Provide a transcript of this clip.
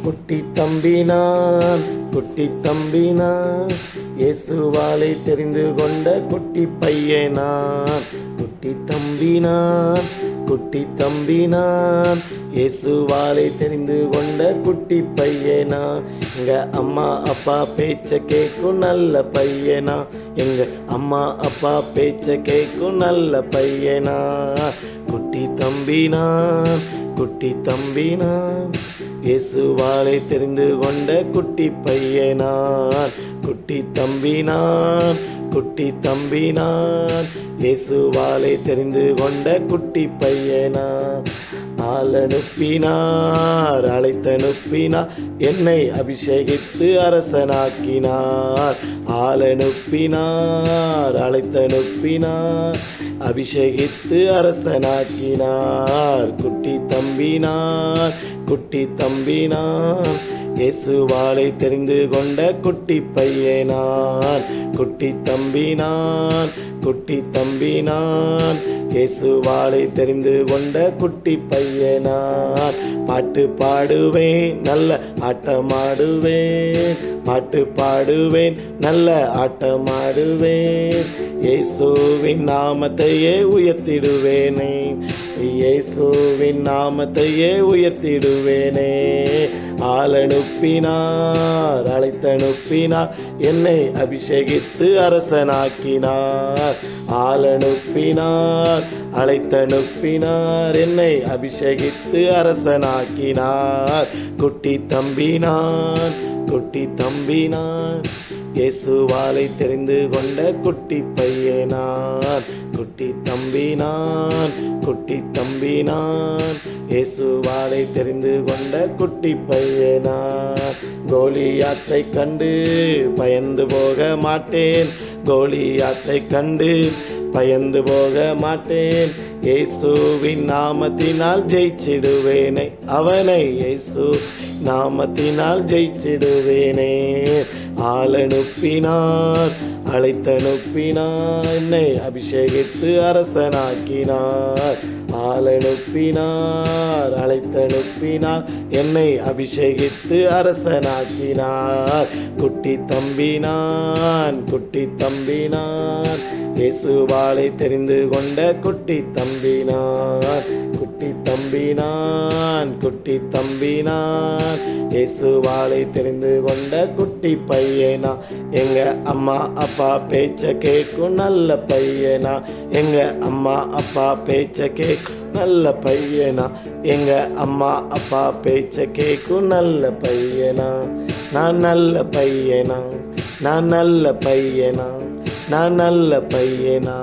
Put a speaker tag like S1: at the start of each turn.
S1: குட்டி தம்பினான், குட்டி தம்பினான், இயேசுவாலை தெரிந்து கொண்ட குட்டி பையனான். குட்டி தம்பினான், குட்டி தம்பினான், இயேசுவாலை தெரிந்து கொண்ட குட்டி பையனா. எங்க அம்மா அப்பா பேச்ச கேட்கும் நல்ல பையனா. எங்க அம்மா அப்பா பேச்ச கேட்கும் நல்ல பையனா. குட்டி தம்பினான், குட்டி தம்பினான், இயேசுவாலை தெரிந்து கொண்ட குட்டி பையனான். குட்டி தம்பினான், குட்டி தம்பினான், இயேசுவாலை தெரிந்து கொண்ட குட்டி பையனான். ஆளனுப்பினார், அழைத்தனுப்பினார், என்னை அபிஷேகித்து அரசனாக்கினார். ஆளனுப்பினார், அழைத்தனுப்பினார், அபிஷேகித்து அரசனாக்கினார். குட்டி தம்பினார், குட்டி தம்பினான், இயேசுவாலை தெரிந்து கொண்ட குட்டி பையனான். குட்டி தம்பினான், குட்டி தம்பினான், இயேசுவாலை தெரிந்து கொண்ட குட்டி பையனான். பாட்டு பாடுவேன், நல்ல ஆட்டமாடுவேன். பாட்டு பாடுவேன், நல்ல ஆட்டமாடுவேன். இயேசுவின் நாமத்தையே உயர்த்திடுவேனே. இயேசுவின் நாமத்தையே உயர்த்திடுவேனே. ஆளனுப்பினார், அழைத்தனுப்பினார், என்னை அபிஷேகித்து அரசனாக்கினார். ஆளனுப்பினார், அழைத்தனுப்பினார், என்னை அபிஷேகித்து அரசனாக்கினார். குட்டி தம்பினான், குட்டி தம்பினான், இயேசுவாலை தெரிந்து கொண்ட குட்டி பையனான். குட்டி தம்பினான், குட்டி தம்பினான், இயேசுவாலை தெரிந்து கொண்ட குட்டி பையனான். கோலியாத்தை கண்டு பயந்து போக மாட்டேன். கோலியாத்தை கண்டு பயந்து போக மாட்டேன். இயேசுவின் நாமத்தினால் ஜெயிச்சிடுவேனே. அவனை இயேசு நாமத்தினால் ஜெயிச்சிடுவேனே. ஆளனுப்பினார், அழைத்தனுப்பினார், என்னை அபிஷேகித்து அரசனாக்கினார். ஆளனுப்பினார், அழைத்தனுப்பினார், என்னை அபிஷேகித்து அரசனாக்கினார். குட்டி தம்பினான், குட்டி தம்பினான், இயேசுவாலை தெரிந்து கொண்ட குட்டி தம்பினான். குட்டி தம்பினான், குட்டி தம்பினான், இயேசுவாலை தெரிந்து கொண்ட குட்டி பையனா. எங்க அம்மா அப்பா பேச்ச கேட்கும் நல்ல பையனா. எங்க அம்மா அப்பா பேச்ச கேட்கும் நல்ல பையனா. எங்க அம்மா அப்பா பேச்ச கேட்கும் நல்ல பையனா. நான் நல்ல பையனா, நான் நல்ல பையனா, நான் நல்ல பையனா.